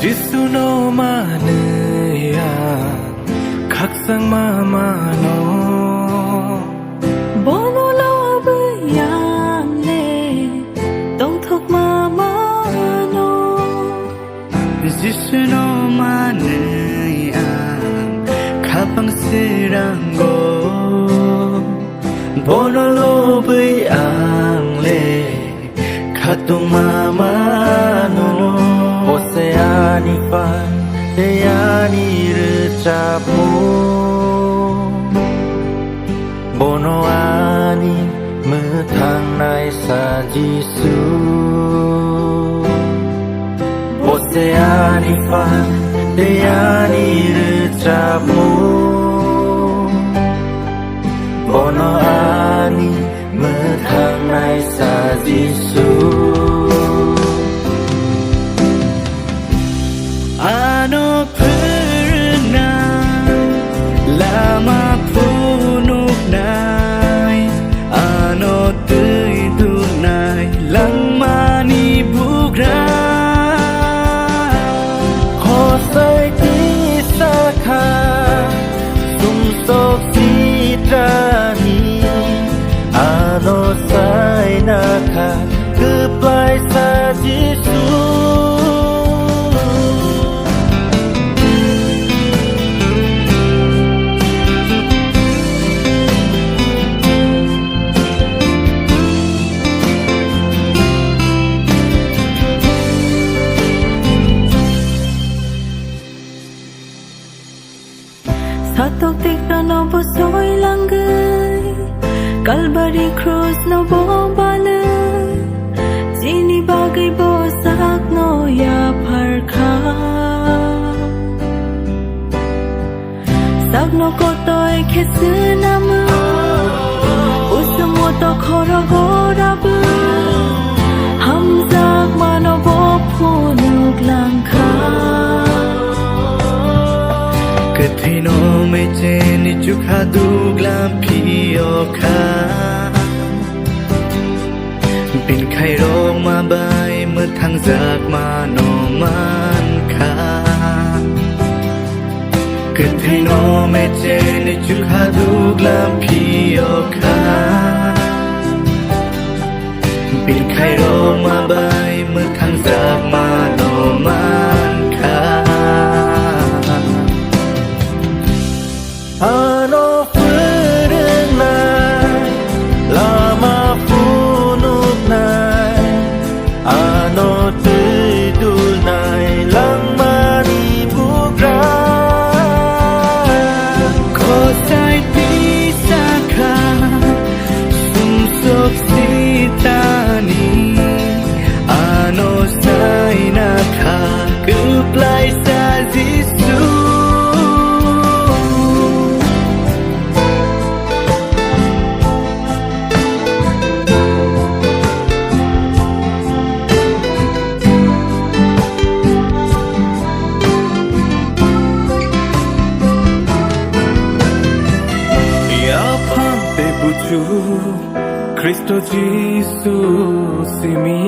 지수노 마느야 각상 마마노 보노로 브양레 동톡 마마노 지수노 마느야 가방스랑고 보노로 브양레 가동 마마노 Oceani fan deyani recapu Bonoani metang nai sajisu Oceani fan deyani recapu Bonoani metang nai sajisu Ano pernah lama punuk nai Ano tidur nai lama ni bugra Kosai tisaka sumsok sitrani Ano sai naka keplai sajisu Satok tikna no bosoy langgay Kalbari cross no bobalay Sini bagay bosak no ya parka Sagno kotoy kesu namu Usumo to korogorabu Hamzak mano bopunuk langka Katino me cheni chukha duglam pioka Bin khai rong ma bai mơ thang giặc ma no man kha Katino me cheni chukha duglam pioka Bin khai rong ma bai mơ thang giặc ma no man kha Ano pernah lama punuk nai Ano tidur nai lama di bugra Kosai tisaka sumsok sitani Ano sai naka keplai sajisu Kristo Jesus simi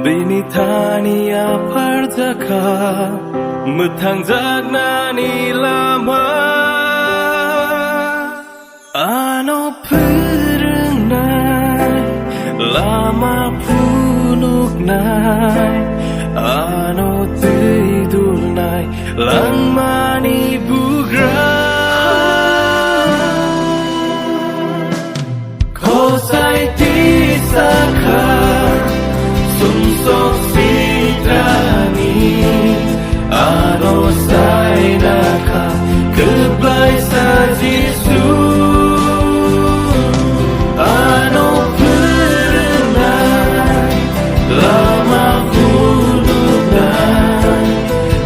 binithania parjaka muthang jagnani lama ano pernah lama punuk nai ano tidur nai lama ni bugra Kosai tisaka sumsok sitrani Ano sai naka keplai sajisu Ano pernah lama punuk nai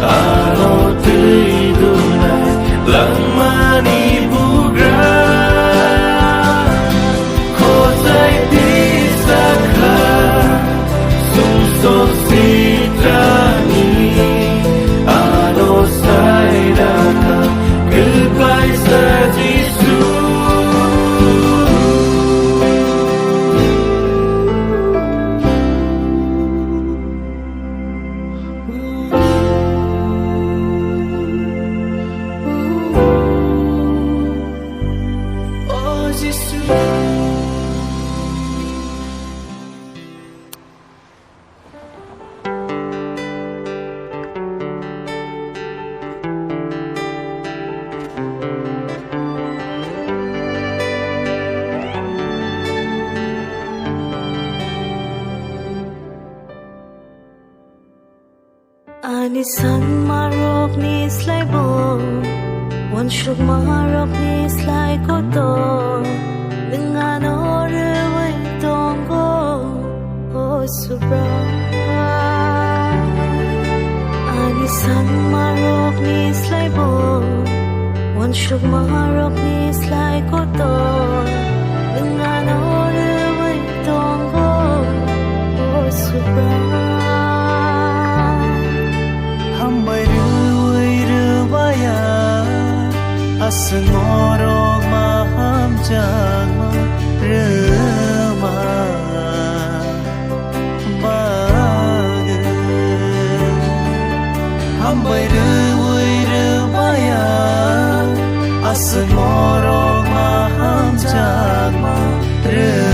Ano tidur nai lama ni bugra Kosai tisaka Anisan marok ni slay bo Wan shuk marok ni slay koto Dengan oreway tonggo Oh subra Anisan marok ni slay bo Wan shuk marok ni slay koto Dengan oreway tonggo Oh subra Hambai ruwai ruwaya Asengorok maham jangma Rema Baga Hambai ruwai ruwaya Asengorok maham jangma Rema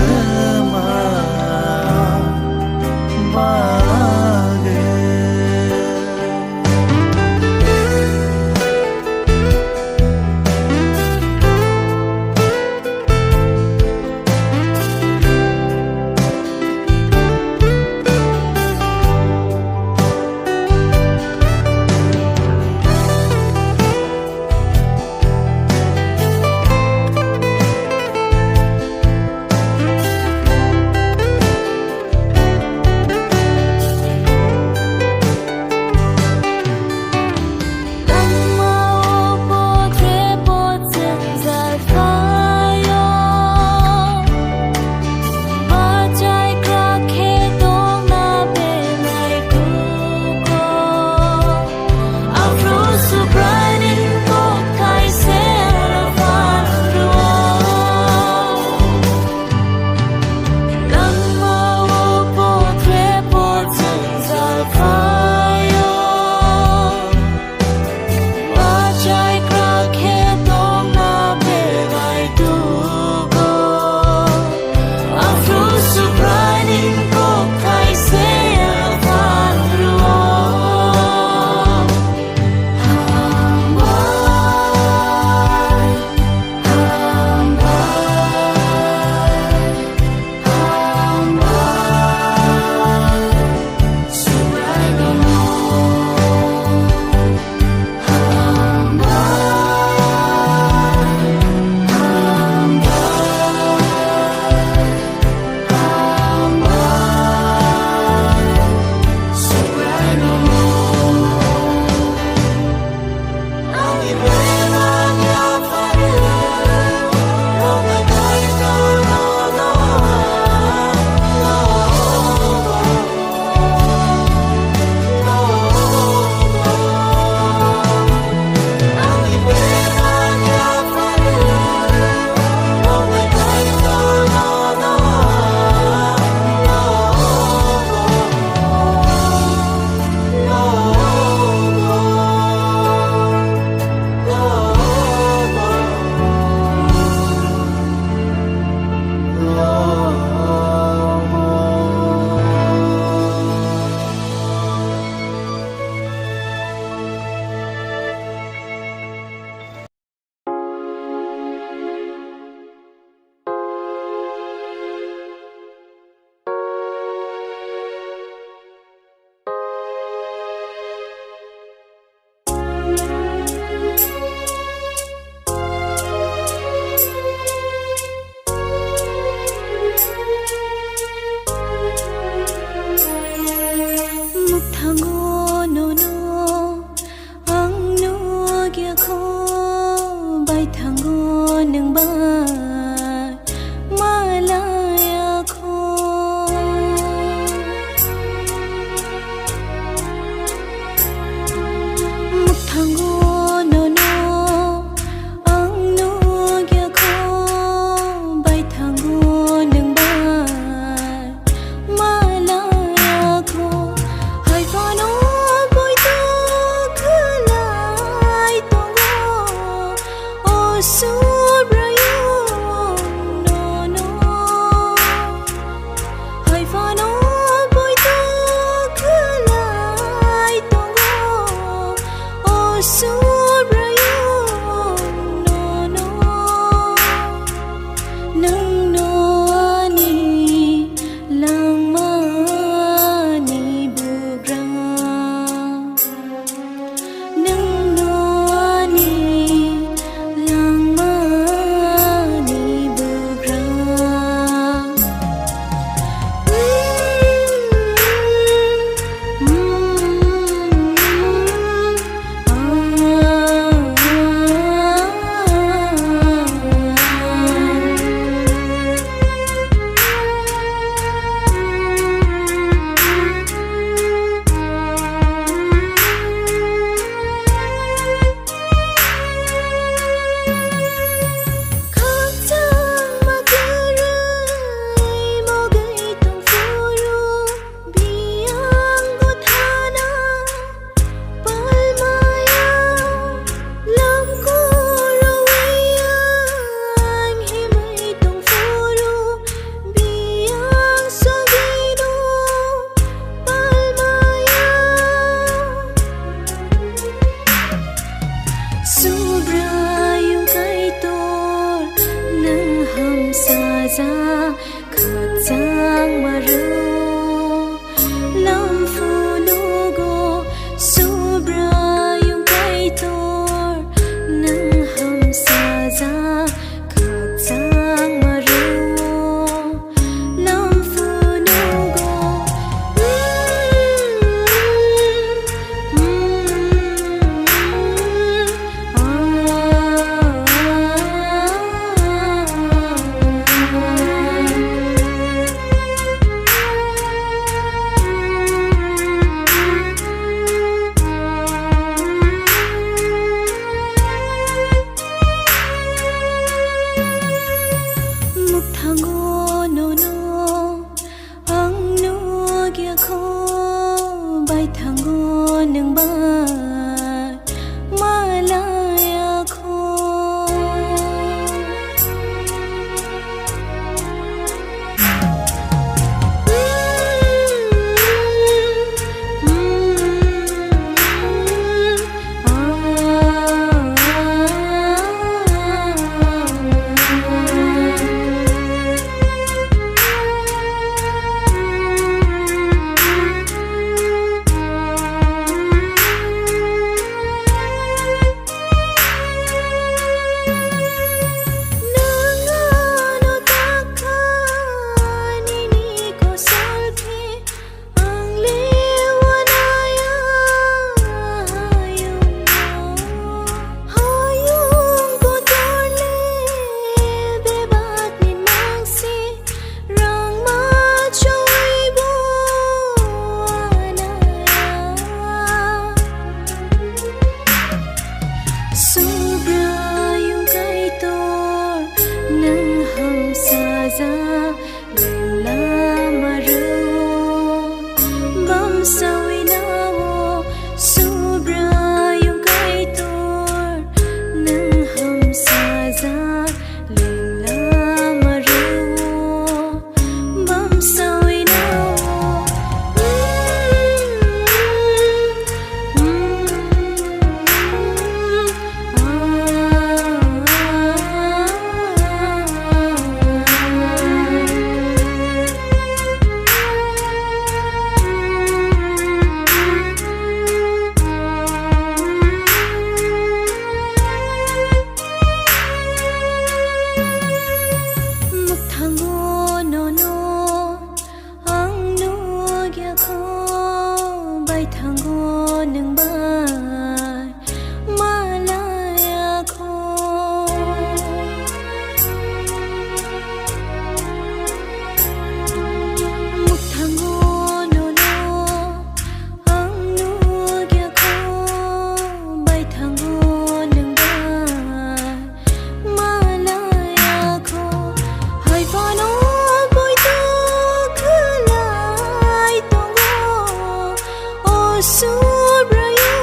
subrayo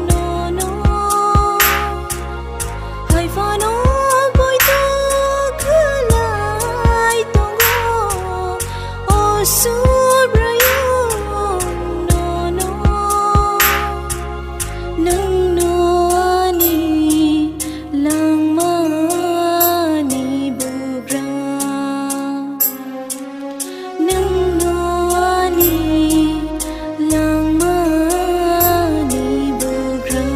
no no hai fa no boy to khalai tongo o subrayo no no nang no ani lang ma ni bugra nang no ani lang ma ni bugra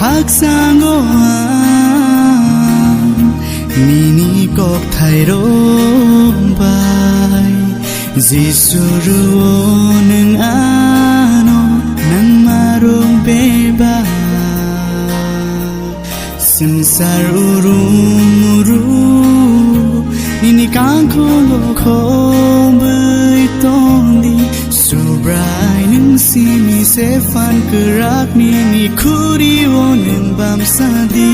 Haksango nini kok thai rong bai Jisuru neng ano nang marong beba Samsar urumuru nini kangko lokho bai tondi Subrai nung sini sefan kerak nini kuri wonen bam sadi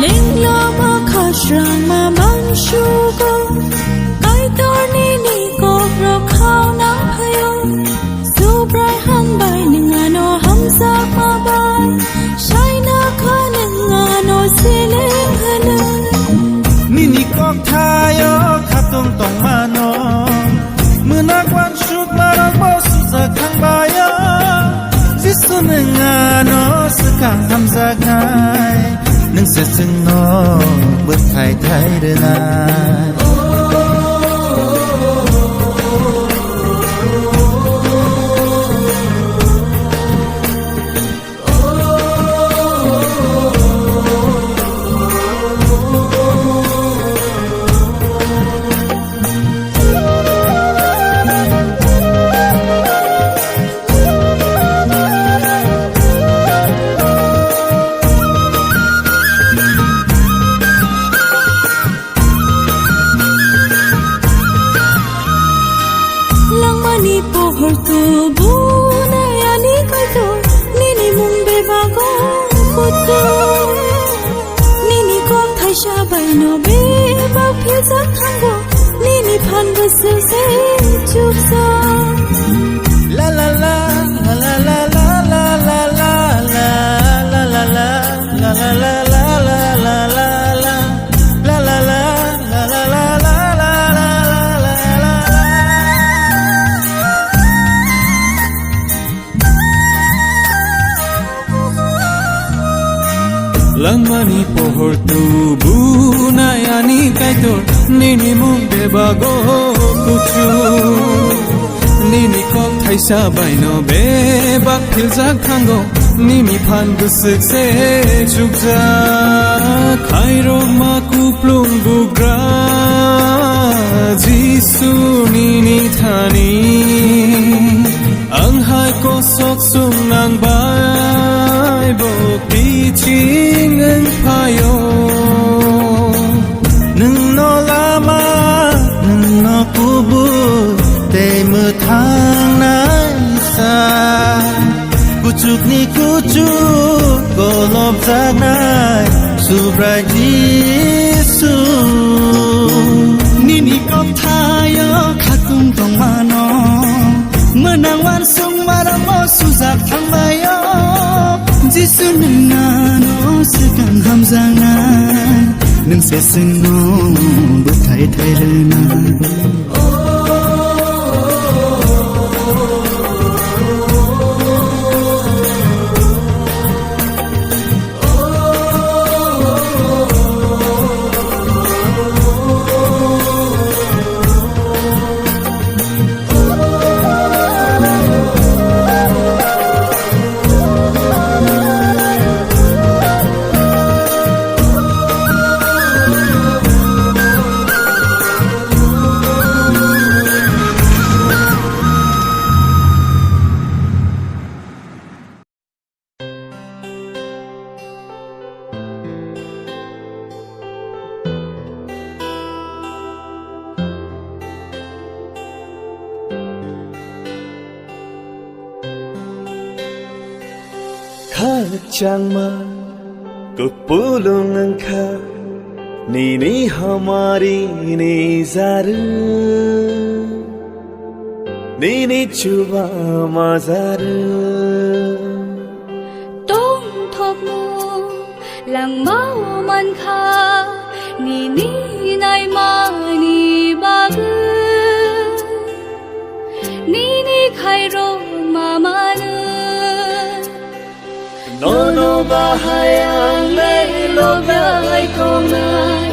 Ling lo ma khashrang ma man shugo Kai tor nini kok ro khao nang hayo Subrai han bai ning ano hamza ma bai Shai na kha ning ano siling hanan Nini kok tayo katong tong mano Menakwan shoot marang bosu zakang baya Jisu nengano sekang hamzagai Neng seseng no berthai thai denai Hortu buna yani kaito nini mumbe bago kutu nini kok thai sha bai no be ba phil sa khango nini phan basu se chup sa La la la la la la la la la la la la la la la la la Langmani pohor tubu nayani kaitor nini mumbe bago kuchu nini kok thaisa baino be bak philja khango nini phan gusuk se chukja khairo ma kuplung bugra jisu nini thani anghai ko sok sung nang bai bo ching ang payo nung no lama nung no kubu te mu thang na sa kuchuk ni kuchuk kolom sak nai subrai jisu nini kok thayo khatung tong mano menang wan sung maramo suzak thang bayo Jisu nangano sekang hamzanga nang sesengo bukai thairna Changma kupulung angka Nini hamari nizaru Nini chuba mazaru Tông thọc mù làng máu man kha Nini nai ma ni ba bư Nini khai ro ma ma nu Nono bahayang le lobay kong nai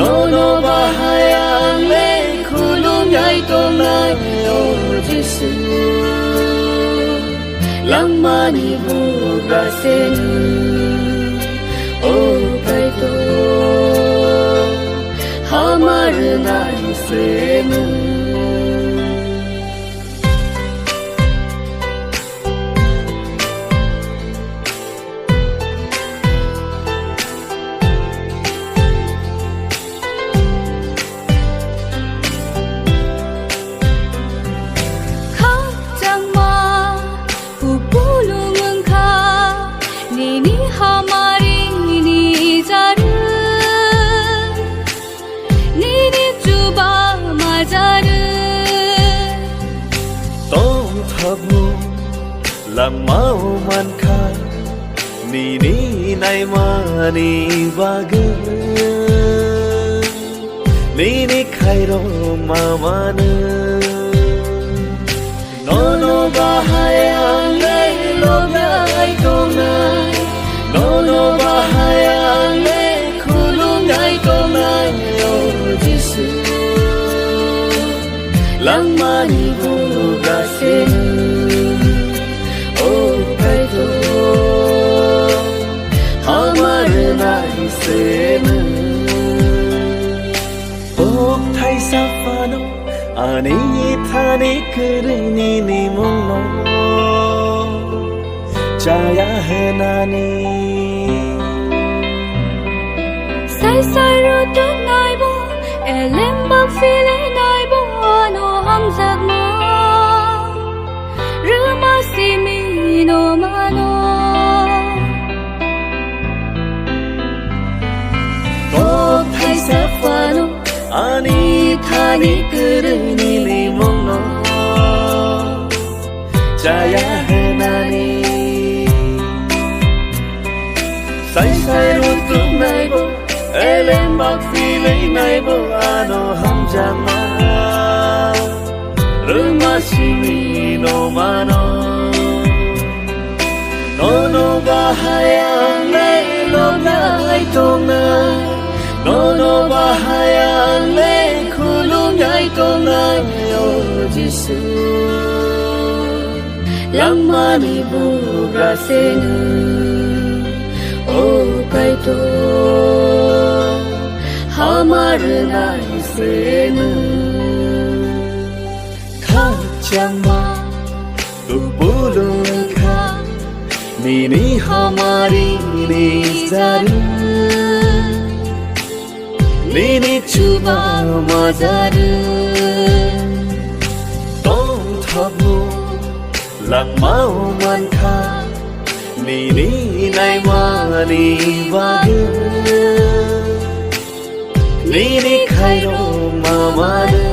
Nono bahayang le kulung yay kong nai Oh Jesu Lang mani buga senu Oh kaito Hamar nai senu Lang mau man kha Nini nai ma ni bagu Nini khai ro ma manu Nono bahayang le lobay kong nai Nono bahayang le kulung yay kong nai Oh Jesu Lang mani buga senu Safano ani thani kurini ni mono Jaya henani Sai sai ro tu nai bo elem bak file nai bo ano ham sak ma Ruma si mi no mano Oh thai safano ani thani kurini ni mono Jaya henani Sai sai rutuk nai bo elem bak file nai bo ano ham jama Ruma simi no mano Nono bahayang le lobay kong nai Nono bahayang le kulung yay kong nai Oh Jesu Lang mani buga senu Oh kaito Hamar nai senu Kachangma kupulung kha Nini hamari nizaru Nini chuba mazaru Tong thabu lang mau man kha Nini nai ma ni bagu Nini khai ro ma manu